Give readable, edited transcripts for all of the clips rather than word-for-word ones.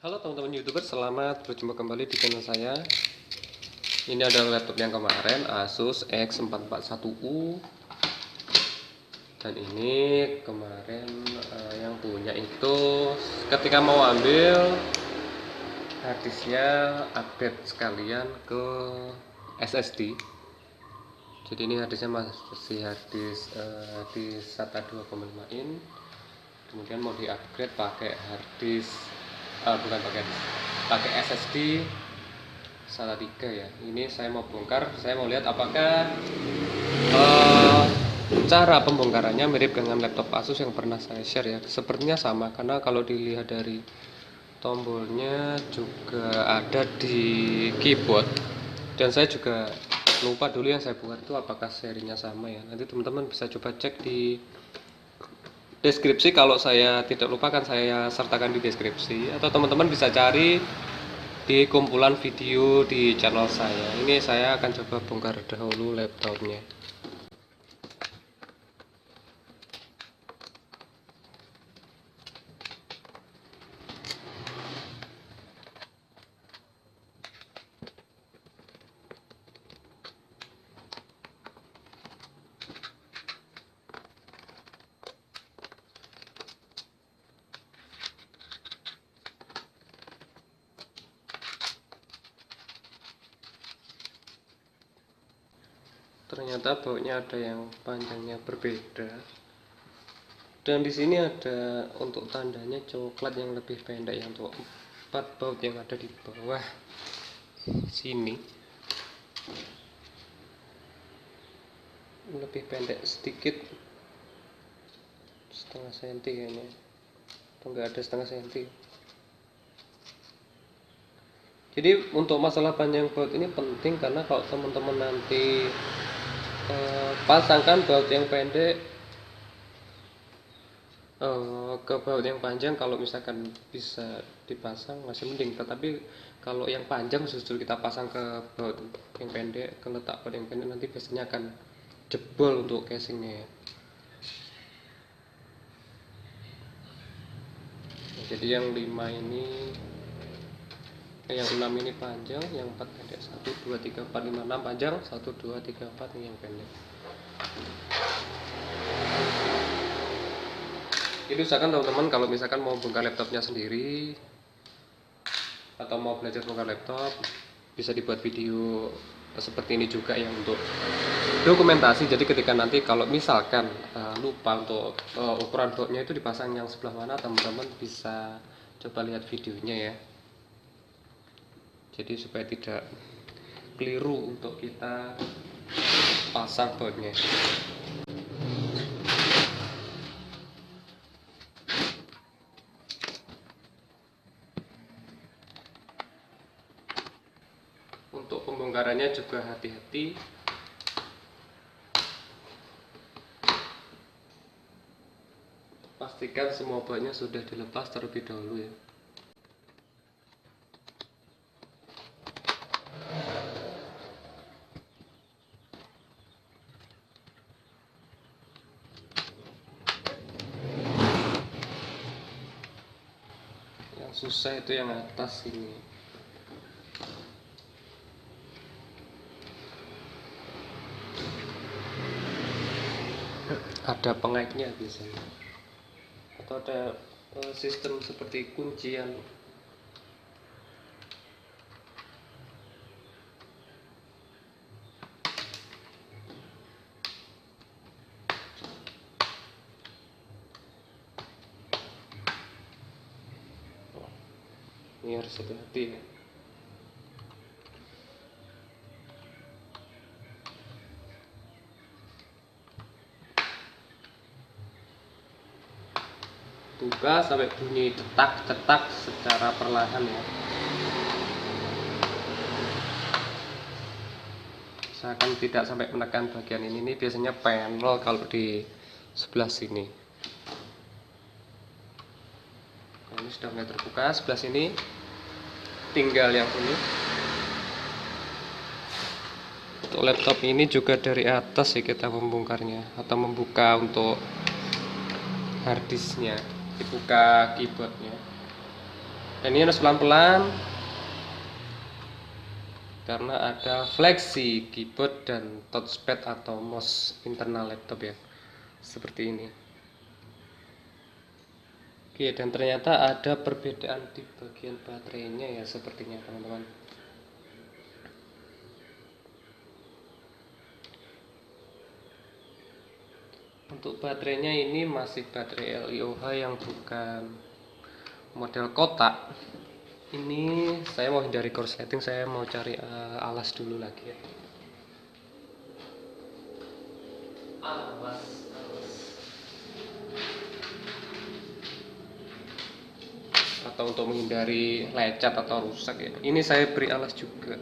Halo teman-teman YouTuber, selamat berjumpa kembali di channel saya. Ini adalah laptop yang kemarin, Asus X441U. Dan ini kemarin yang punya itu ketika mau ambil harddisknya update sekalian ke SSD. Jadi ini harddisknya masih harddisk di SATA 2,5 in. Kemudian mau di-upgrade pakai harddisk bukan pakai SSD salah 3 ya. Ini saya mau bongkar, saya mau lihat apakah cara pembongkarannya mirip dengan laptop Asus yang pernah saya share ya. Sepertinya sama, karena kalau dilihat dari tombolnya juga ada di keyboard, dan saya juga lupa dulu yang saya buat itu apakah serinya sama ya. Nanti teman-teman bisa coba cek di deskripsi. Kalau saya tidak lupa kan saya sertakan di deskripsi, atau teman-teman bisa cari di kumpulan video di channel saya. Ini saya akan coba bongkar dahulu laptopnya. Ternyata bautnya ada yang panjangnya berbeda, dan di sini ada untuk tandanya coklat yang lebih pendek, yang untuk 4 baut yang ada di bawah sini lebih pendek sedikit, setengah senti kayaknya, atau enggak ada setengah senti. Jadi untuk masalah panjang baut ini penting, karena kalau teman-teman nanti pasangkan baut yang pendek ke baut yang panjang, kalau misalkan bisa dipasang masih mending, tetapi kalau yang panjang justru kita pasang ke baut yang pendek, ke letak baut yang pendek, nanti biasanya akan jebol untuk casingnya ya. Nah, jadi yang 5 ini yang 6 ini panjang, yang 4 pendek. 1, 2, 3, 4, 5, 6 panjang, 1, 2, 3, 4 ini yang pendek. Ini usahakan teman-teman kalau misalkan mau bongkar laptopnya sendiri atau mau belajar bongkar laptop, bisa dibuat video seperti ini juga yang untuk dokumentasi. Jadi ketika nanti kalau misalkan lupa untuk ukuran bautnya itu dipasang yang sebelah mana, teman-teman bisa coba lihat videonya ya. Jadi supaya tidak keliru untuk kita pasang bautnya. Untuk pembongkarannya juga hati-hati. Pastikan semua bautnya sudah dilepas terlebih dahulu ya. Yang susah itu yang atas ini. Ada pengaitnya biasanya, atau ada sistem seperti kuncian. Ini harus hati-hati ya. Buka sampai bunyi cetak-cetak secara perlahan ya. Usahakan tidak sampai menekan bagian ini biasanya panel kalau di sebelah sini. Nah, ini sudah mulai terbuka. Sebelah sini tinggal yang ini. Untuk laptop ini juga dari atas sih kita membongkarnya, atau membuka untuk harddisknya, dibuka keyboardnya. Dan ini harus pelan-pelan karena ada fleksi keyboard dan touchpad atau mouse internal laptop ya, seperti ini. Oke, dan ternyata ada perbedaan di bagian baterainya ya, sepertinya teman-teman. Untuk baterainya ini masih baterai LiOH yang bukan model kotak. Ini saya mau hindari korsleting, saya mau cari alas dulu lagi ya. Alas. Atau untuk menghindari lecet atau rusak ya. Ini saya beri alas juga.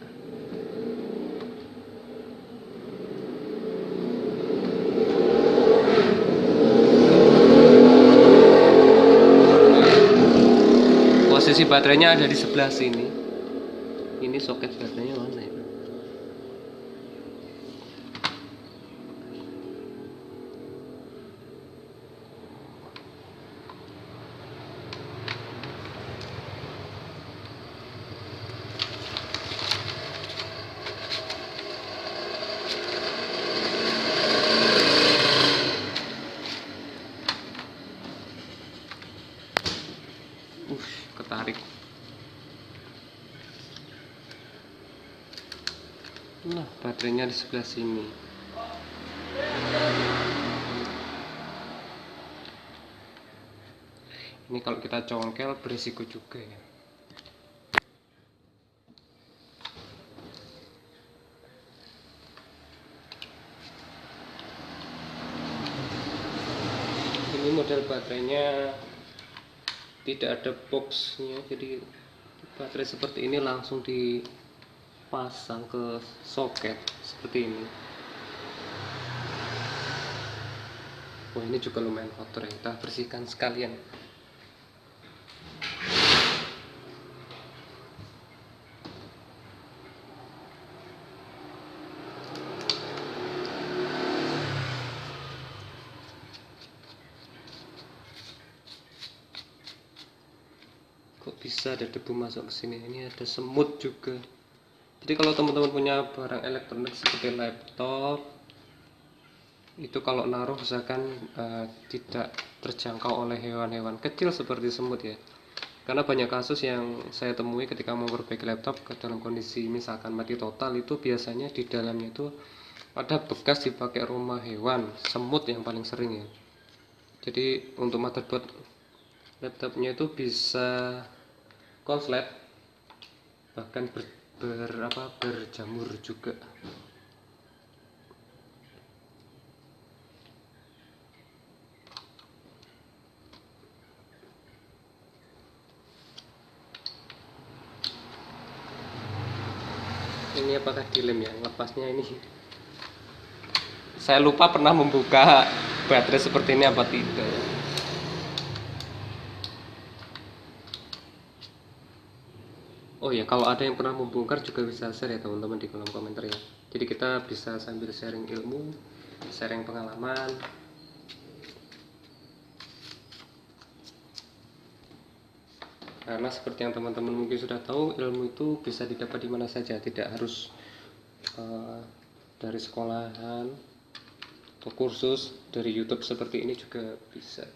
Posisi baterainya ada di sebelah sini. Ini soket baterainya mana ya? Ketarik. Nah, baterainya di sebelah sini. Ini kalau kita congkel berisiko juga ya. Ini model baterainya tidak ada boxnya, jadi baterai seperti ini langsung dipasang ke soket seperti ini. Wah, ini juga lumayan kotor ya, kita bersihkan sekalian. Kok bisa ada debu masuk ke sini? Ini ada semut juga. Jadi kalau teman-teman punya barang elektronik seperti laptop, itu kalau naruh misalkan tidak terjangkau oleh hewan-hewan kecil seperti semut ya. Karena banyak kasus yang saya temui ketika memperbaiki laptop ke dalam kondisi misalkan mati total, itu biasanya di dalamnya itu ada bekas dipakai rumah hewan, semut yang paling sering ya. Jadi untuk motherboard laptopnya itu bisa konslet, bahkan berjamur juga. Ini apakah dilem ya? Lepasnya ini saya lupa pernah membuka baterai seperti ini apa tidak ya. Oh ya, kalau ada yang pernah membongkar juga bisa share ya teman-teman di kolom komentar ya. Jadi kita bisa sambil sharing ilmu, sharing pengalaman. Karena seperti yang teman-teman mungkin sudah tahu, ilmu itu bisa didapat di mana saja, tidak harus dari sekolahan atau kursus, dari YouTube seperti ini juga bisa.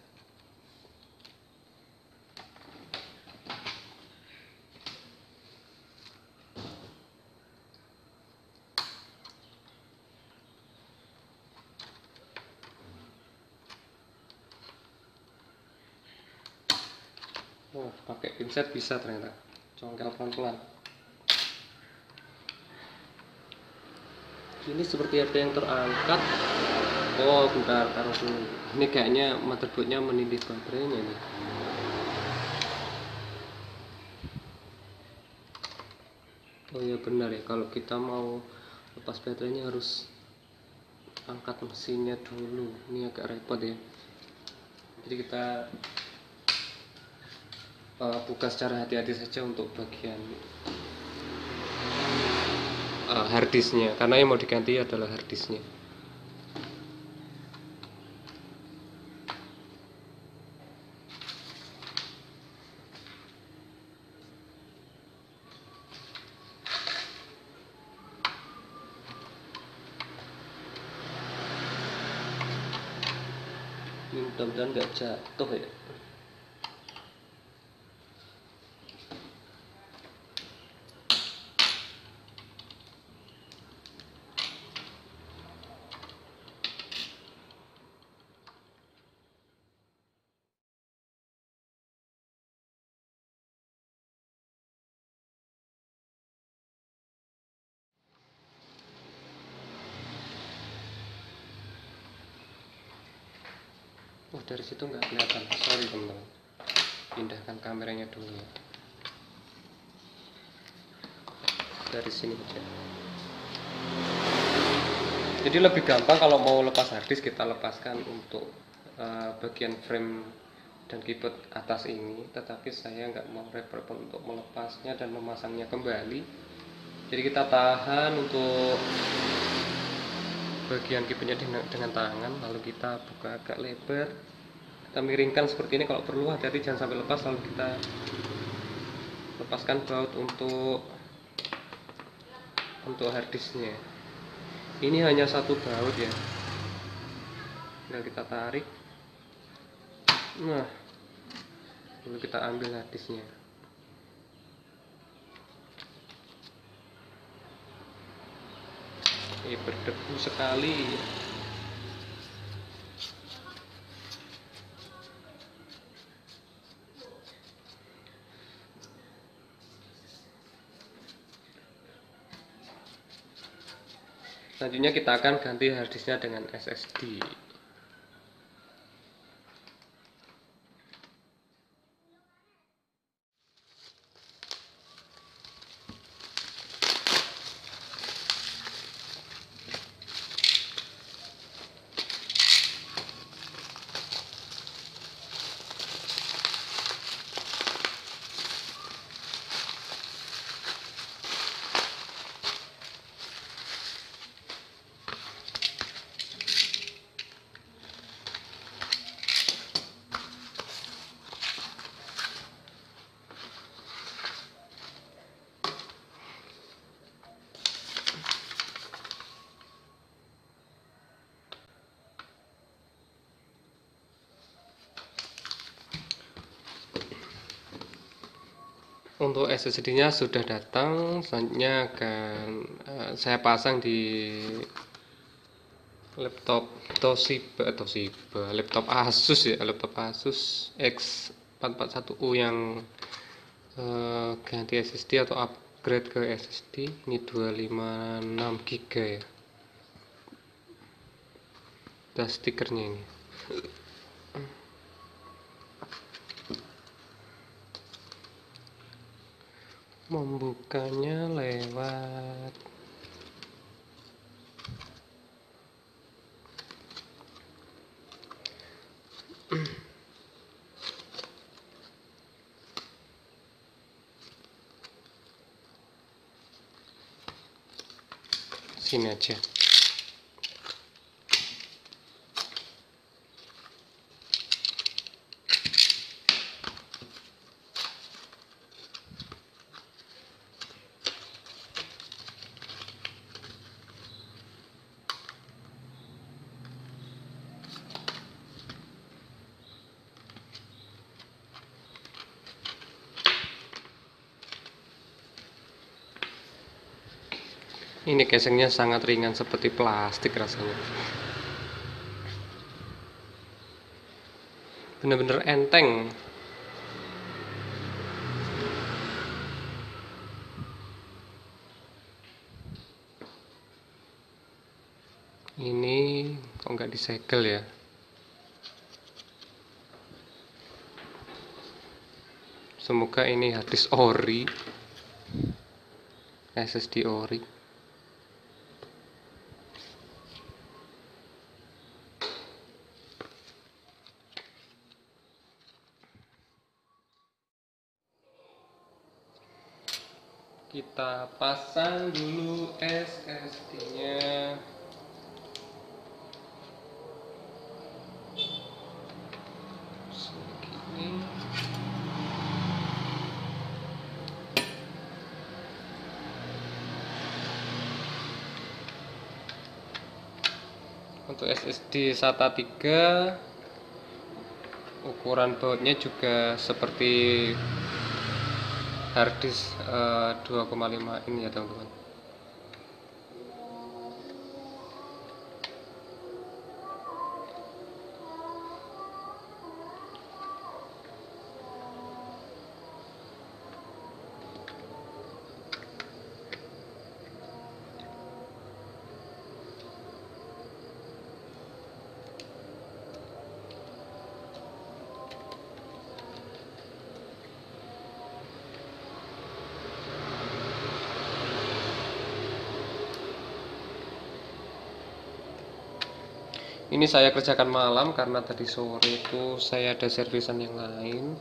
Oh, pakai pinset bisa ternyata. Congkel pelan-pelan. Ini seperti ada yang terangkat. Oh, bentar, taruh dulu. Ini kayaknya motherboardnya menindih baterainya nih. Oh ya benar ya, kalau kita mau lepas baterainya harus angkat mesinnya dulu. Ini agak repot ya. Jadi kita buka secara hati-hati saja untuk bagian harddisknya, karena yang mau diganti adalah harddisknya. mudah-mudahan nggak jatuh ya. Dari situ nggak kelihatan, sorry teman-teman, pindahkan kameranya dulu ya, dari sini aja. Jadi lebih gampang kalau mau lepas harddisk, kita lepaskan untuk bagian frame dan keyboard atas ini, tetapi saya nggak mau repot untuk melepasnya dan memasangnya kembali. Jadi kita tahan untuk bagian keyboardnya dengan tangan, lalu kita buka agak lebar, kita miringkan seperti ini. Kalau perlu hati-hati jangan sampai lepas, lalu kita lepaskan baut untuk harddisknya. Ini hanya satu baut ya, tinggal kita tarik, nah lalu kita ambil harddisknya. Ini berdebu sekali. Selanjutnya kita akan ganti harddisknya dengan SSD. Untuk SSD-nya sudah datang, selanjutnya akan saya pasang di laptop Toshiba, laptop Asus ya, laptop Asus X441U yang ganti SSD atau upgrade ke SSD. Ini 256 GB ya, ada stikernya ini. Membukanya lewat sini aja. Ini casingnya sangat ringan seperti plastik rasanya, bener-bener enteng. Ini kok nggak disegel ya? Semoga ini harddisk ori, SSD ori. Kita pasang dulu SSD-nya. Segini. Untuk SSD SATA 3 ukuran bautnya juga seperti harddisk 2,5 in ya teman-teman. Ini saya kerjakan malam karena tadi sore itu saya ada servisan yang lain.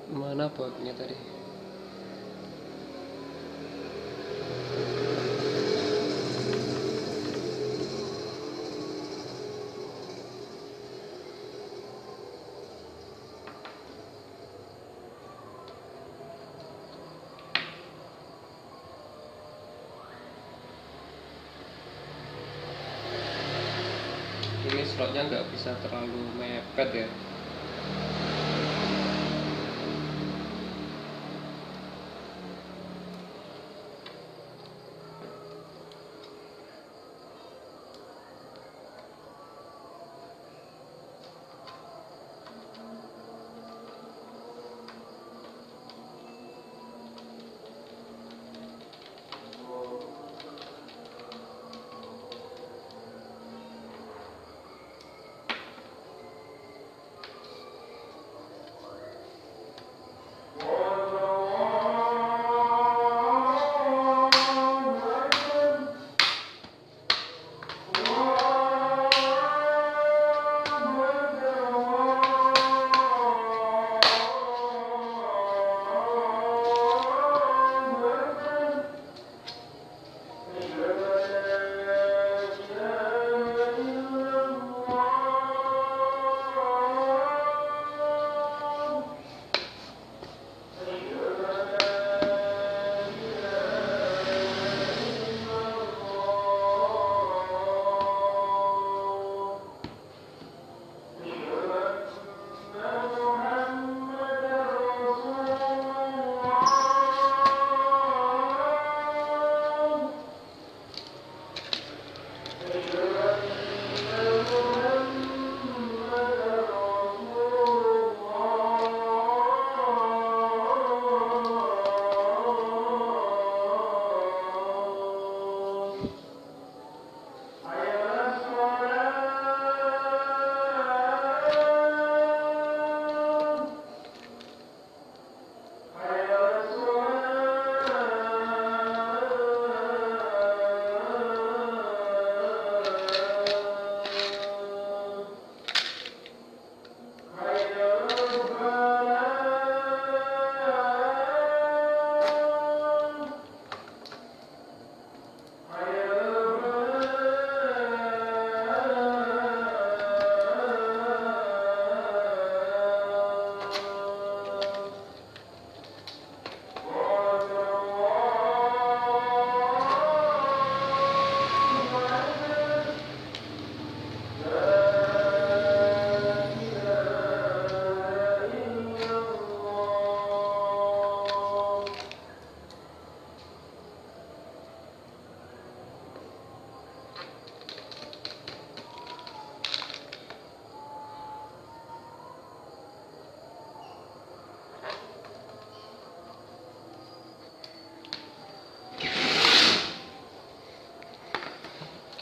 Mana bautnya tadi? Ini slotnya nggak bisa terlalu mepet ya.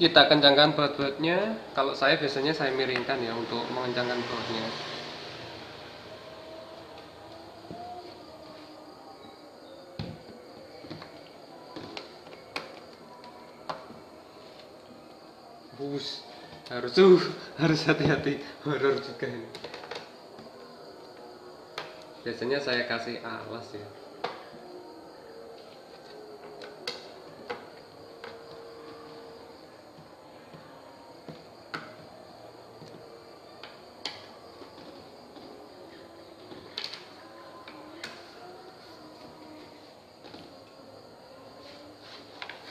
Kita kencangkan baut-bautnya. Kalau saya biasanya saya miringkan ya untuk mengencangkan bautnya. Bus harus hati-hati, horor juga ini. Biasanya saya kasih alas ya.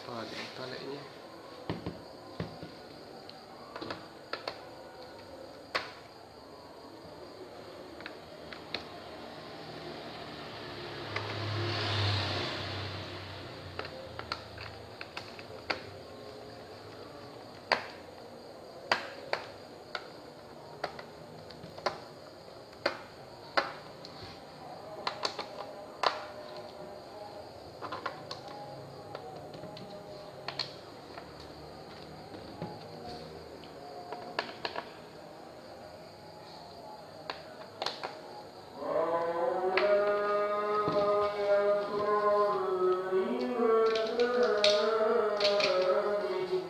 Oh, ada taliknya.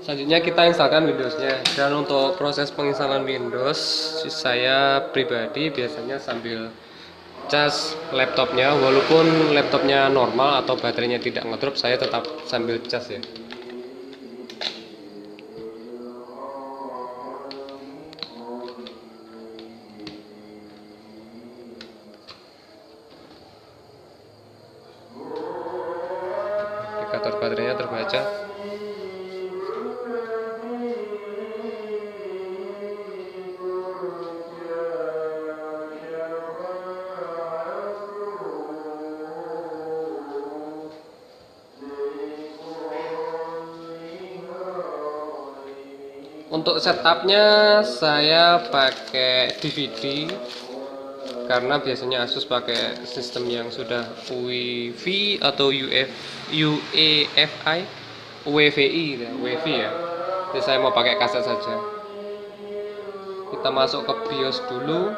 Selanjutnya kita instalkan Windowsnya. Dan untuk proses penginstalan Windows, saya pribadi biasanya sambil cas laptopnya. Walaupun laptopnya normal atau baterainya tidak ngedrop, saya tetap sambil cas ya. Indikator baterainya terbaca. Untuk setupnya saya pakai DVD karena biasanya Asus pakai sistem yang sudah UEFI atau UEFI, UEFI ya, UEFI ya. Jadi saya mau pakai kaset saja. Kita masuk ke BIOS dulu,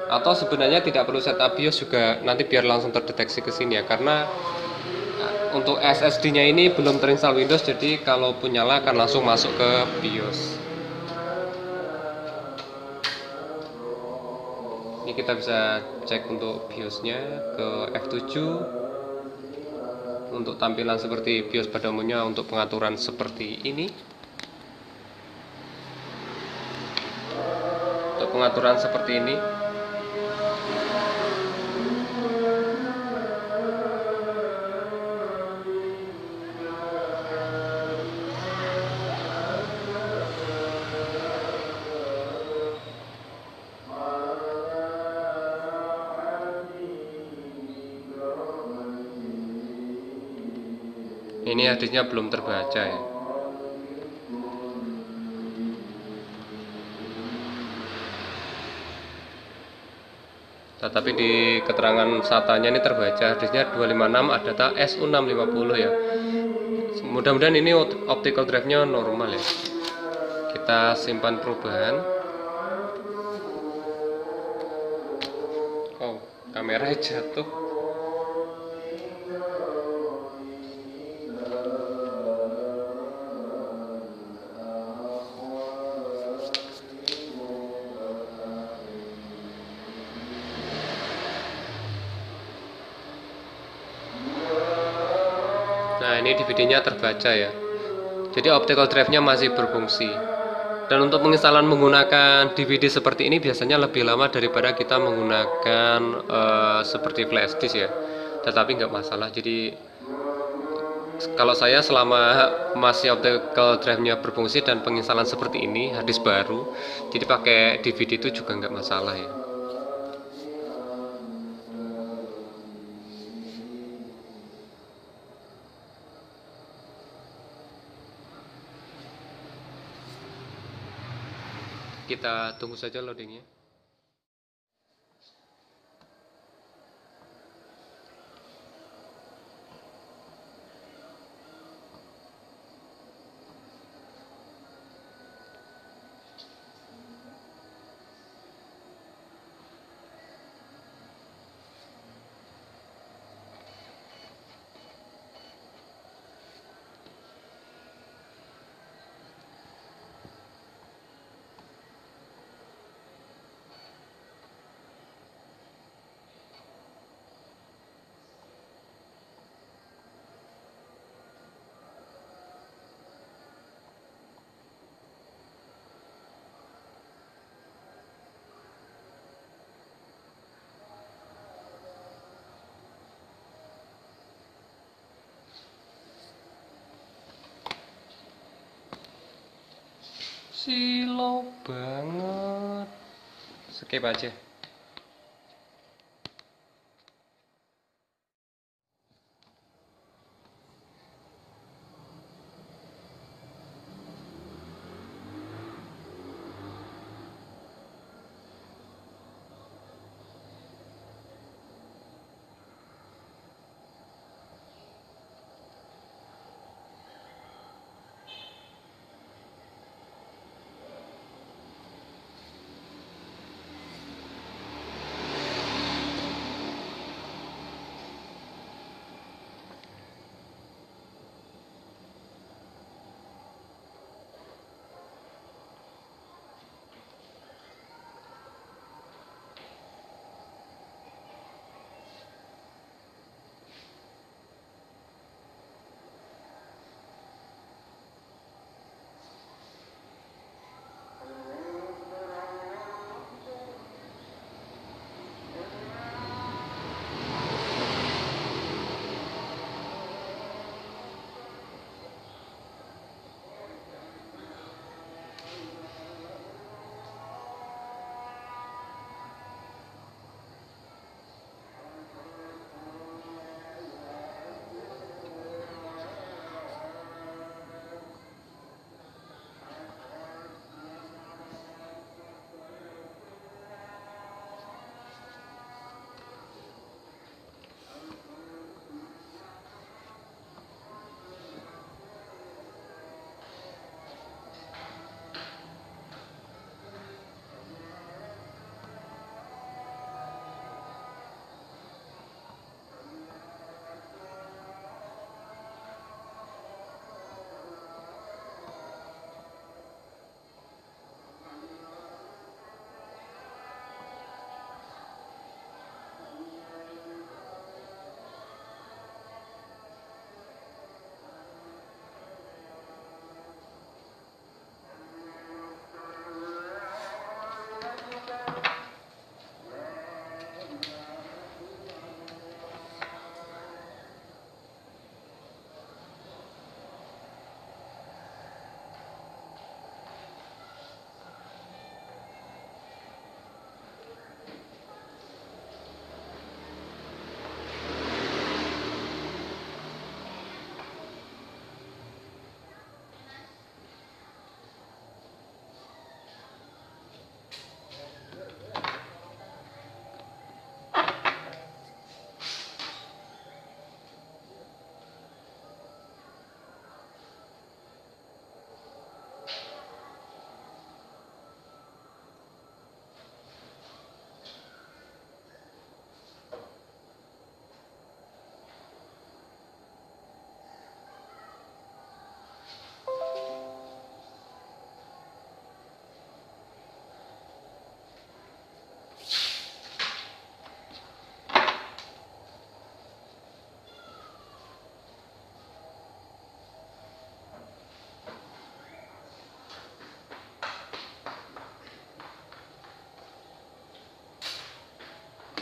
atau sebenarnya tidak perlu setup BIOS juga, nanti biar langsung terdeteksi ke sini ya, karena untuk SSD-nya ini belum terinstall Windows, jadi kalaupun nyala akan langsung masuk ke BIOS. Ini kita bisa cek untuk BIOS-nya ke F7 untuk tampilan seperti BIOS pada umumnya. Untuk pengaturan seperti ini, untuk pengaturan seperti ini. Ini hadisnya belum terbaca ya. Tetapi di keterangan SATA-nya ini terbaca, hadisnya 256, ada data SU650 ya. Mudah-mudahan ini optical drive-nya normal ya. Kita simpan perubahan. Oh, kamera jatuh. Nah, ini DVD-nya terbaca ya. Jadi optical drive-nya masih berfungsi. Dan untuk penginstalan menggunakan DVD seperti ini biasanya lebih lama daripada kita menggunakan seperti flash disk ya. Tetapi nggak masalah. Jadi kalau saya selama masih optical drive-nya berfungsi dan penginstalan seperti ini, hard disk baru, jadi pakai DVD itu juga nggak masalah ya. Kita tunggu saja loadingnya. Slow banget. Skip aja.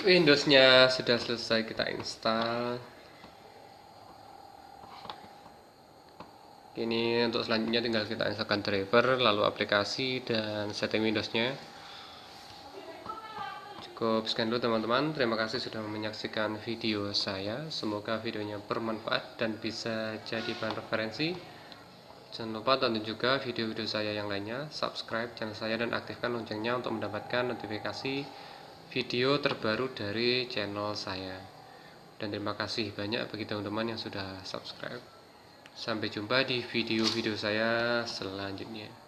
Windowsnya sudah selesai kita install. Ini untuk selanjutnya tinggal kita instalkan driver, lalu aplikasi dan setting Windowsnya. Cukup sekian dulu teman-teman. Terima kasih sudah menyaksikan video saya. Semoga videonya bermanfaat dan bisa jadi bahan referensi. Jangan lupa tonton juga video-video saya yang lainnya. Subscribe channel saya dan aktifkan loncengnya untuk mendapatkan notifikasi video terbaru dari channel saya. Dan terima kasih banyak bagi teman-teman yang sudah subscribe. Sampai jumpa di video-video saya selanjutnya.